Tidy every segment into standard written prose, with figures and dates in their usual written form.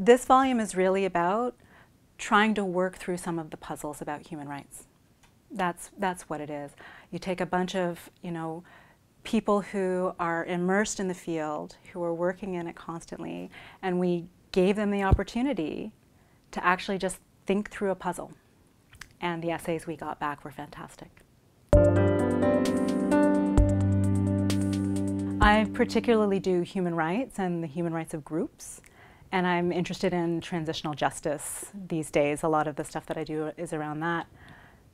this volume is really about trying to work through some of the puzzles about human rights. That's what it is. You take a bunch of, people who are immersed in the field, who are working in it constantly, and we gave them the opportunity to actually just think through a puzzle. And the essays we got back were fantastic. I particularly do human rights and the human rights of groups, and I'm interested in transitional justice these days. A lot of the stuff that I do is around that.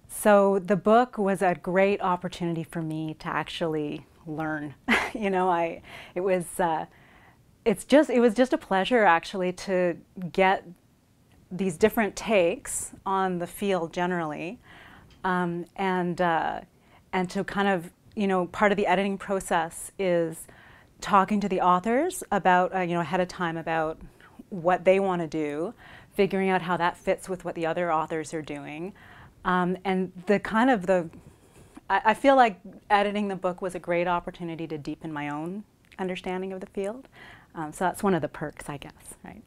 So the book was a great opportunity for me to actually learn. It was just a pleasure actually to get these different takes on the field generally, and to kind of, part of the editing process is talking to the authors about, ahead of time about what they want to do, figuring out how that fits with what the other authors are doing, and I feel like editing the book was a great opportunity to deepen my own understanding of the field. So that's one of the perks, I guess, right?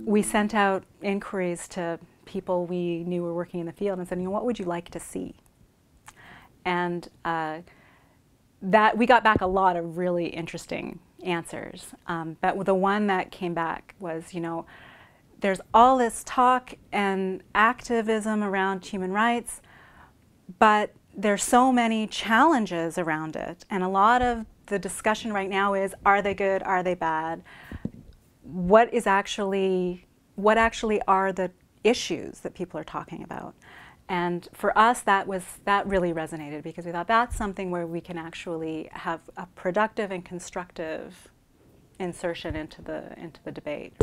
We sent out inquiries to people we knew were working in the field and said, what would you like to see? And that we got back a lot of really interesting answers. But the one that came back was, there's all this talk and activism around human rights, but there's so many challenges around it. And a lot of the discussion right now is, are they good, are they bad? What actually are the issues that people are talking about? And for us, that really resonated, because we thought that's something where we can actually have a productive and constructive insertion into the debate.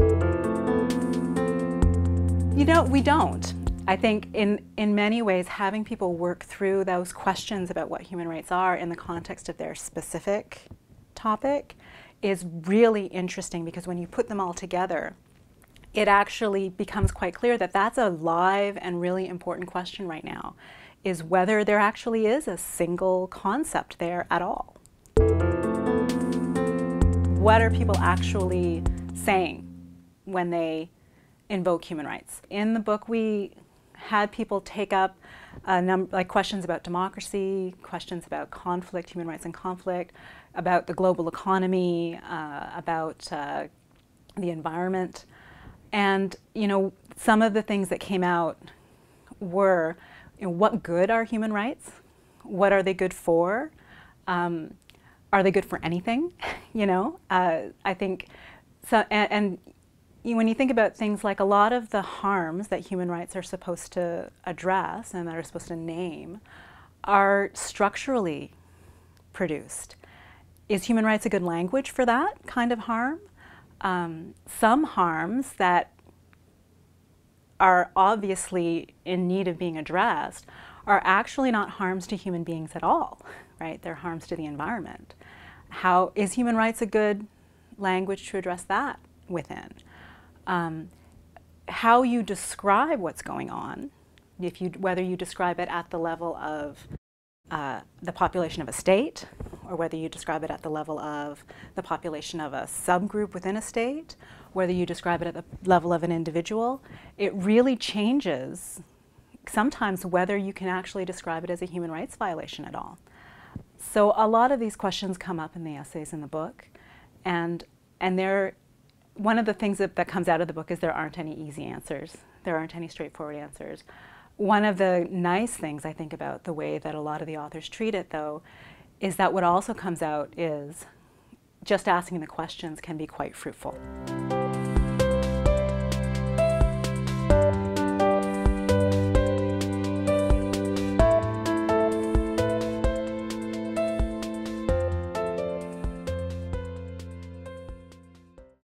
We don't. I think in many ways, having people work through those questions about what human rights are in the context of their specific topic is really interesting, because when you put them all together, it actually becomes quite clear that that's a live and really important question right now, is whether there actually is a single concept there at all. What are people actually saying when they invoke human rights? In the book, we had people take up questions about democracy, questions about conflict, human rights and conflict, about the global economy, about the environment. And some of the things that came out were, what good are human rights? What are they good for? Are they good for anything? I think so. And when you think about things like a lot of the harms that human rights are supposed to address and that are supposed to name are structurally produced. Is human rights a good language for that kind of harm? Some harms that are obviously in need of being addressed are actually not harms to human beings at all, right? They're harms to the environment. How is human rights a good language to address that within? How you describe what's going on, whether you describe it at the level of the population of a state, or whether you describe it at the level of the population of a subgroup within a state, whether you describe it at the level of an individual, it really changes sometimes whether you can actually describe it as a human rights violation at all. So a lot of these questions come up in the essays in the book, and one of the things that comes out of the book is there aren't any easy answers. There aren't any straightforward answers. One of the nice things I think about the way that a lot of the authors treat it, though, is that what also comes out is just asking the questions can be quite fruitful.